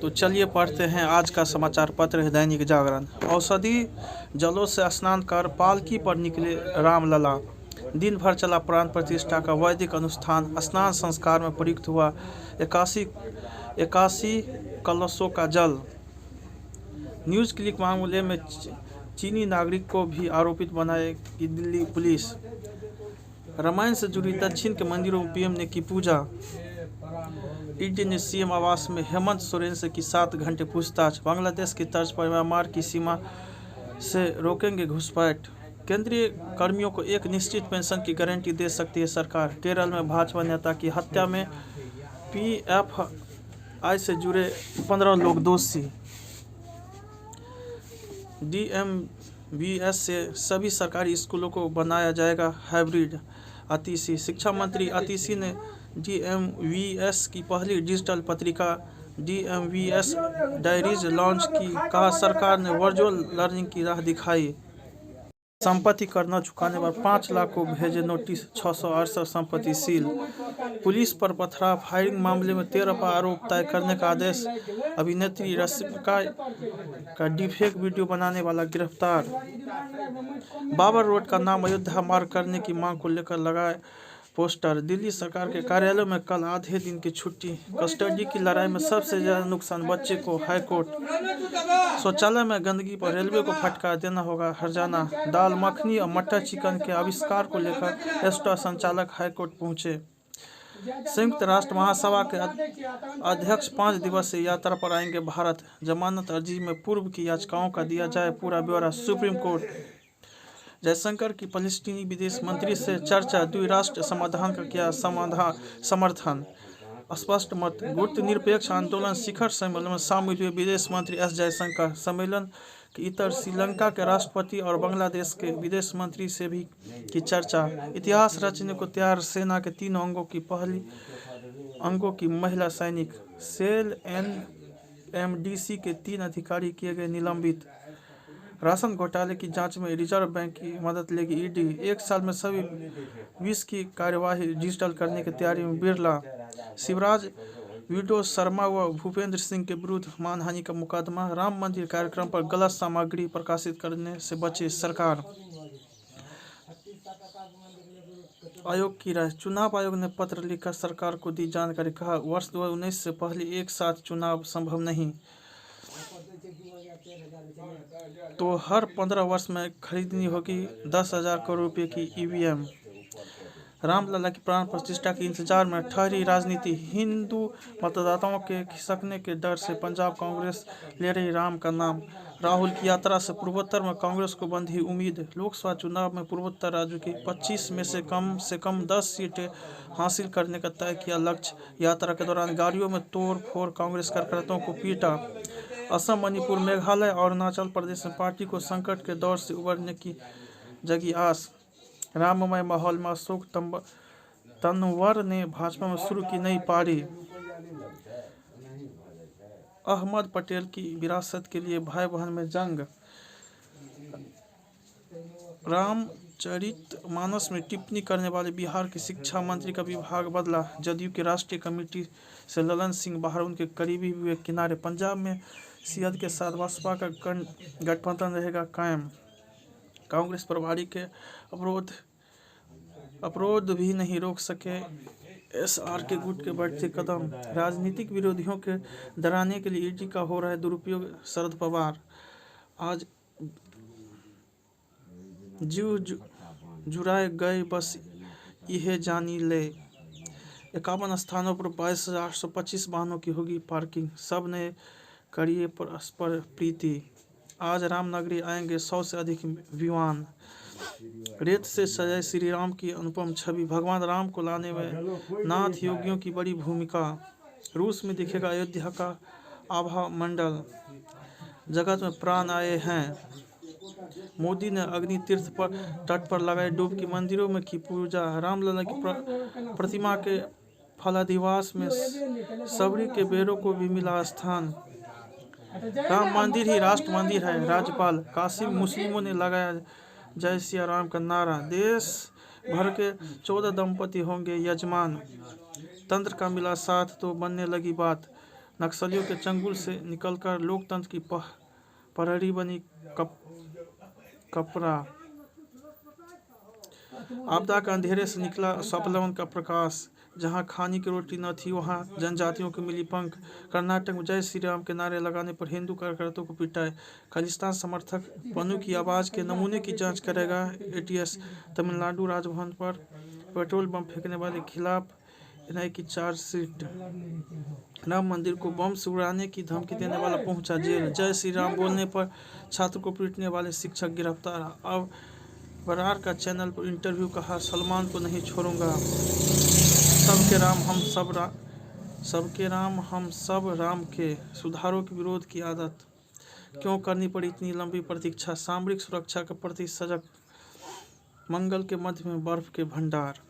तो चलिए पढ़ते हैं आज का समाचार पत्र है दैनिक जागरण। औषधि जलों से स्नान कर पालकी पर निकले रामलला। दिन भर चला प्राण प्रतिष्ठा का वैदिक अनुष्ठान। स्नान संस्कार में प्रयुक्त हुआ 81 कलशों का जल। न्यूज क्लिक मामले में चीनी नागरिक को भी आरोपित बनाएगी दिल्ली पुलिस। रामायण से जुड़ी दक्षिण के मंदिरों में पीएम ने की पूजा। ईडी ने सीएम आवास में हेमंत सोरेन से की 7 घंटे पूछताछ। बांग्लादेश की तर्ज पर म्यांमार की सीमा से रोकेंगे घुसपैठ। केंद्रीय कर्मियों को एक निश्चित पेंशन की गारंटी दे सकती है सरकार। केरल में भाजपा नेता की हत्या में पीएफआई से जुड़े 15 लोग दोषी। डीएमवीएस से सभी सरकारी स्कूलों को बनाया जाएगा हाइब्रिड। आतिशी शिक्षा मंत्री आतिशी ने डीएमवीएस की पहली डिजिटल पत्रिका डीएमवीएस डायरीज लॉन्च की। कहा सरकार ने वर्चुअल लर्निंग की राह दिखाई। संपत्ति कर न चुकाने पर 5 लाख को भेजे नोटिस। 668 संपत्ति सील। पुलिस पर पथराव फायरिंग मामले में 13 पर आरोप तय करने का आदेश। अभिनेत्री रश्मिका का डीफेक वीडियो बनाने वाला गिरफ्तार। बाबर रोड का नाम अयोध्या मार्ग करने की मांग को लेकर लगाए पोस्टर। दिल्ली सरकार के कार्यालयों में कल आधे दिन की छुट्टी। कस्टडी की लड़ाई में सबसे ज्यादा नुकसान बच्चे को, हाईकोर्ट। शौचालय में गंदगी पर रेलवे को फटकार देना होगा हर्जाना। दाल मखनी और मटर चिकन के आविष्कार को लेकर रेस्टोरेंट संचालक हाईकोर्ट पहुंचे। संयुक्त राष्ट्र महासभा के अध्यक्ष 5 दिवसीय यात्रा पर आएंगे भारत। जमानत अर्जी में पूर्व की याचिकाओं का दिया जाए पूरा ब्यौरा। Supreme court. जयशंकर की फलस्तीनी विदेश मंत्री से चर्चा। द्विराष्ट्र समाधान का किया समर्थन। स्पष्ट मत। गुट निरपेक्ष आंदोलन शिखर सम्मेलन में शामिल हुए विदेश मंत्री एस जयशंकर। सम्मेलन के इतर श्रीलंका के राष्ट्रपति और बांग्लादेश के विदेश मंत्री से भी की चर्चा। इतिहास रचने को तैयार सेना के 3 अंगों की महिला सैनिक। सेल एनएमडीसी के 3 अधिकारी किए गए निलंबित। राशन घोटाले की जांच में रिजर्व बैंक की मदद लेगी ईडी। 1 साल में सभी 20 की कार्यवाही डिजिटल करने की तैयारी में बिरला। शिवराज वीडियो शर्मा व भूपेंद्र सिंह के विरुद्ध मानहानि का मुकदमा। राम मंदिर कार्यक्रम पर गलत सामग्री प्रकाशित करने से बचे सरकार। आयोग की राय। चुनाव आयोग ने पत्र लिखकर सरकार को दी जानकारी। कहा वर्ष 2019 से पहले एक साथ चुनाव संभव नहीं, तो हर 15 वर्ष में खरीदनी होगी 10,000 करोड़ रुपए की ईवीएम। रामलला की प्राण प्रतिष्ठा के इंतजार में ठहरी राजनीति। हिंदू मतदाताओं के खिसकने के डर से पंजाब कांग्रेस ले रही राम का नाम। राहुल की यात्रा से पूर्वोत्तर में कांग्रेस को बंधी उम्मीद। लोकसभा चुनाव में पूर्वोत्तर राज्यों की 25 में से कम 10 सीटें हासिल करने का तय किया लक्ष्य। यात्रा के दौरान गाड़ियों में तोड़ फोड़, कांग्रेस कार्यकर्ताओं को पीटा। असम, मणिपुर, मेघालय और अरुणाचल प्रदेश में पार्टी को संकट के दौर से उबरने की जगी आस। राममय माहौल में अशोक तंवर ने भाजपा में शुरू की नई पारी। अहमद पटेल की विरासत के लिए भाई बहन में जंग। रामचरितमानस में टिप्पणी करने वाले बिहार के शिक्षा मंत्री का विभाग बदला। जदयू की राष्ट्रीय कमेटी से ललन सिंह बाहर, उनके करीबी हुए किनारे। पंजाब में सियाद के साथ बसपा का गठबंधन रहेगा कायम। कांग्रेस प्रभारी के अवरोध भी नहीं रोक सके एसआर के गुट के बढ़ते कदम। राजनीतिक विरोधियों के डराने के लिए ईडी का हो रहा है दुरुपयोग। शरद पवार। आज जीव जुराए गए बस यह जानी ले। 51 स्थानों पर 22,825 वाहनों की होगी पार्किंग। सब ने करिए परस्पर प्रीति। आज रामनगरी आएंगे 100 से अधिक विमान। रेत से सजाए श्री राम की अनुपम छवि। भगवान राम को लाने में नाथ योगियों की बड़ी भूमिका। रूस में दिखेगा अयोध्या का आभा मंडल। जगत में प्राण आए हैं। मोदी ने अग्नि तीर्थ पर तट पर लगाई डुबकी। मंदिरों में की पूजा। रामलला की प्रतिमा के फलाधिवास में सबरी के बेरों को भी मिला स्थान। राम मंदिर ही राष्ट्र मंदिर है। राज्यपाल। काशी मुस्लिमों ने लगाया जय सिया राम का नारा। देश भर के 14 दंपति होंगे यजमान। तंत्र का मिला साथ तो बनने लगी बात। नक्सलियों के चंगुल से निकलकर लोकतंत्र की प्रहरी बनी कपरा। आपदा का अंधेरे से निकला स्वावलंबन का प्रकाश। जहां खाने की रोटी न थी वहां जनजातियों को मिली पंख। कर्नाटक में जय श्री राम के नारे लगाने पर हिंदू कार्यकर्ताओं को पिटाए। खालिस्तान समर्थक पन्नू की आवाज़ के नमूने की जांच करेगा एटीएस। तमिलनाडु राजभवन पर पेट्रोल बम फेंकने वाले खिलाफ एनआईए की चार्जशीट। राम मंदिर को बम से उड़ाने की धमकी देने वाला पहुंचा जेल। जय श्री राम बोलने पर छात्र को पीटने वाले शिक्षक गिरफ्तार। अब बरार का चैनल पर इंटरव्यू, कहा सलमान को नहीं छोड़ूंगा। सबके राम हम सब राम के। सुधारों के विरोध की आदत। क्यों करनी पड़ी इतनी लंबी प्रतीक्षा। सामरिक सुरक्षा के प्रति सजग। मंगल के मध्य में बर्फ के भंडार।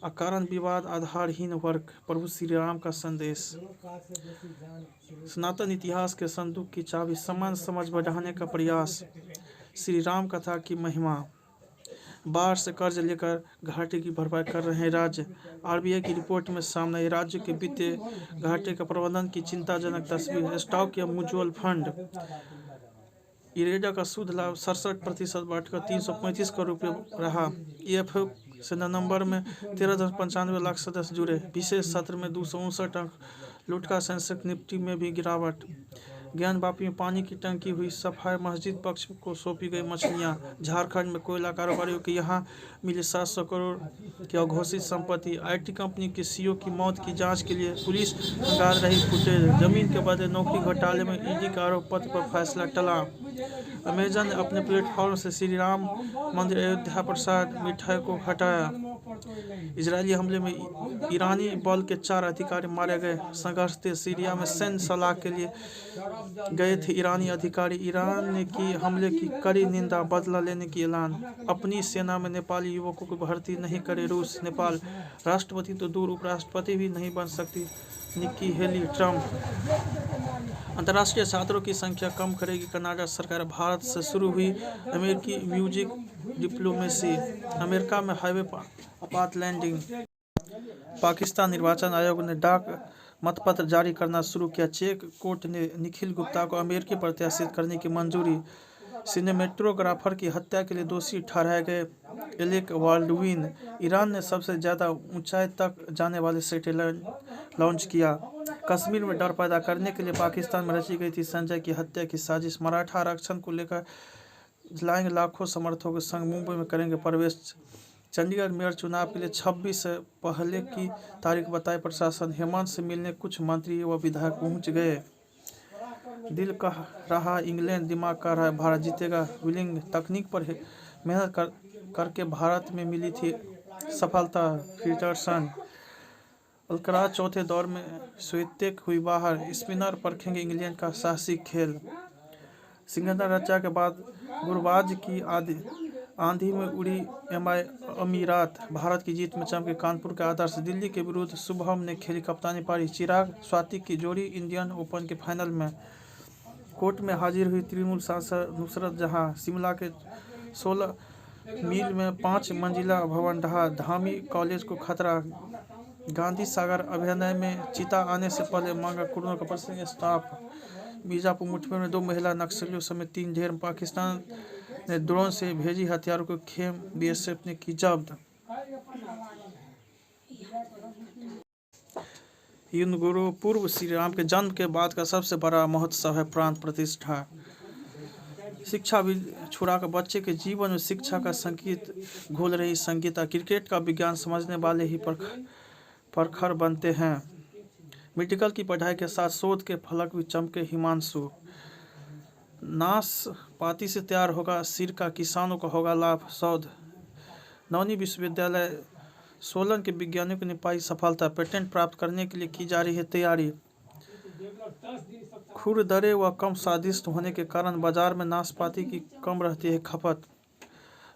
अकारण विवाद आधारहीन वर्ग। प्रभु श्री राम का संदेश। सनातन इतिहास के संदूक की चाबी। समान समझ बढ़ाने का प्रयास। श्री राम कथा की महिमा। बाढ़ से कर्ज लेकर घाटे की भरपाई कर रहे हैं राज्य। आरबीआई की रिपोर्ट में सामने आई राज्य के वित्तीय घाटे का प्रबंधन की चिंताजनक तस्वीर। स्टॉक या म्यूचुअल फंड। इरेडा का सूद लाभ 67% बढ़कर 335 करोड़ रुपये रहा। ईएफओ से नवंबर में 13.95 लाख सदस्य जुड़े। विशेष सत्र में 259 अंक। लुटका सेंसेक्स निफ्टी में भी गिरावट। ज्ञानवापी में पानी की टंकी हुई सफाई। मस्जिद पक्ष को सौंपी गई मछलियां। झारखंड में कोयला कारोबारियों के यहां मिली 700 करोड़ की अघोषित संपत्ति। आईटी कंपनी के सीईओ की मौत की जांच के लिए पुलिस खंगाल रही फुटेज। जमीन के बदले नौकरी घोटाले में ईडी का आरोप पत्र पर फैसला टला। अमेजन ने अपने प्लेटफॉर्म से श्री राम मंदिर अयोध्या प्रसाद मिठाई को हटाया। इजरायली हमले में ईरानी बल के 4 अधिकारी मारे गए। संघर्ष तेज। सीरिया में सैन्य सलाह के लिए गए थे ईरानी अधिकारी। ईरान ने की हमले की कड़ी निंदा। बदला लेने की ऐलान। अपनी सेना में नेपाली युवकों को भर्ती नहीं करे रूस। नेपाल राष्ट्रपति तो दूर उपराष्ट्रपति भी नहीं बन सकती निक्की हेली। ट्रंप अंतर्राष्ट्रीय छात्रों की संख्या कम करेगी कनाडा सरकार। भारत से शुरू हुई अमेरिकी म्यूजिक डिप्लोमेसी। अमेरिका में हाईवे आपात लैंडिंग। पाकिस्तान निर्वाचन आयोग ने डाक मतपत्र जारी करना शुरू किया। चेक कोर्ट ने निखिल गुप्ता को अमेरिकी प्रत्याशी करने की मंजूरी। सिनेमेटोग्राफर की हत्या के लिए दोषी ठहराए गए एलेक बाल्डविन। ईरान ने सबसे ज़्यादा ऊंचाई तक जाने वाले सैटेलाइट लॉन्च किया। कश्मीर में डर पैदा करने के लिए पाकिस्तान में रची गई थी संजय की हत्या की साजिश। मराठा आरक्षण को लेकर लाएंगे लाखों समर्थकों के संग मुंबई में करेंगे प्रवेश। चंडीगढ़ मेयर चुनाव के लिए 26 से पहले की तारीख बताई प्रशासन। हेमंत से मिलने कुछ मंत्री व विधायक पहुंच गए। दिल कह रहा इंग्लैंड, दिमाग कह रहा है भारत जीतेगा। विलिंग तकनीक पर मेहनत करके भारत में मिली थी सफलता। पीटरसन अलकराज चौथे दौर में स्वेतेक हुई बाहर। स्पिनर परखेंगे इंग्लैंड का साहसिक खेल। सिकंदर रचा के बाद गुरबाज की आंधी में उड़ी अमीरात। भारत की जीत में चमके कानपुर के आदर्श। दिल्ली के विरुद्ध शुभम ने खेली कप्तानी पारी। चिराग स्वाति की जोड़ी इंडियन ओपन के फाइनल में। कोर्ट में हाजिर हुई तृणमूल सांसद नुसरत जहां। शिमला के 16 मील में 5 मंजिला भवन ढहा। धामी कॉलेज को खतरा। गांधी सागर अभयारण्य में चीता आने से पहले मांगा कोरोना का पर्सन स्टाफ। बीजापुर मुठभेड़ में 2 महिला नक्सलियों समेत 3 ढेर। पाकिस्तान ने ड्रोन से भेजी हथियारों को खेम। बीएसएफ ने की जब्त। युद्ध गुरु पूर्व श्री राम के जन्म के बाद का सबसे बड़ा महोत्सव है प्रांत प्रतिष्ठा। शिक्षा भी छुड़ाकर बच्चे के जीवन में शिक्षा का संगीत घोल रही संगीता। क्रिकेट का विज्ञान समझने वाले ही प्रखर बनते हैं। मेडिकल की पढ़ाई के साथ शोध के फलक भी चमके। हिमांशु नाशपाती से तैयार होगा सिरका। किसानों का होगा लाभ। शोध नवनी विश्वविद्यालय सोलन के वैज्ञानिकों ने पाई सफलता। पेटेंट प्राप्त करने के लिए की जा रही है तैयारी। खुरदरे व कम स्वादिष्ट होने के कारण बाजार में नाशपाती की कम रहती है खपत।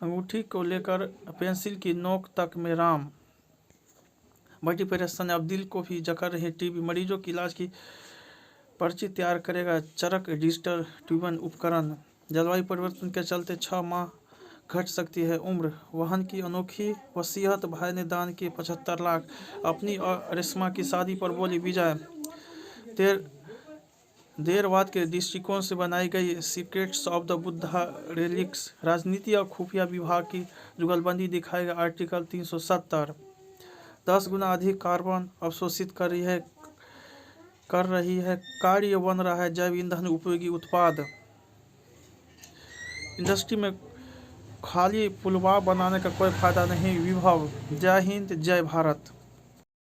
अंगूठी को लेकर पेंसिल की नोक तक में राम। बड़ी परेशानी अब दिल को भी जकड़ रही टीबी। मरीजों की इलाज की पर्ची तैयार करेगा चरक डिजिटल ट्यूबन उपकरण। जलवायु परिवर्तन के चलते 6 माह घट सकती है उम्र। वाहन की अनोखी वसीयत। भाई ने दान किए 75 लाख। अपनी और रेशमा की शादी पर बोली विजय। देरवाद के दृष्टिकोण से बनाई गई secrets of the Buddha relics राजनीति और खुफिया विभाग की जुगलबंदी दिखाएगा। आर्टिकल 370 10 गुना अधिक कार्बन अवशोषित कर रही है कार्य बन रहा है जैव ईंधन उपयोगी उत्पाद। इंडस्ट्री में खाली पुलवा बनाने का कोई फायदा नहीं। विभव। जय हिंद, जय भारत।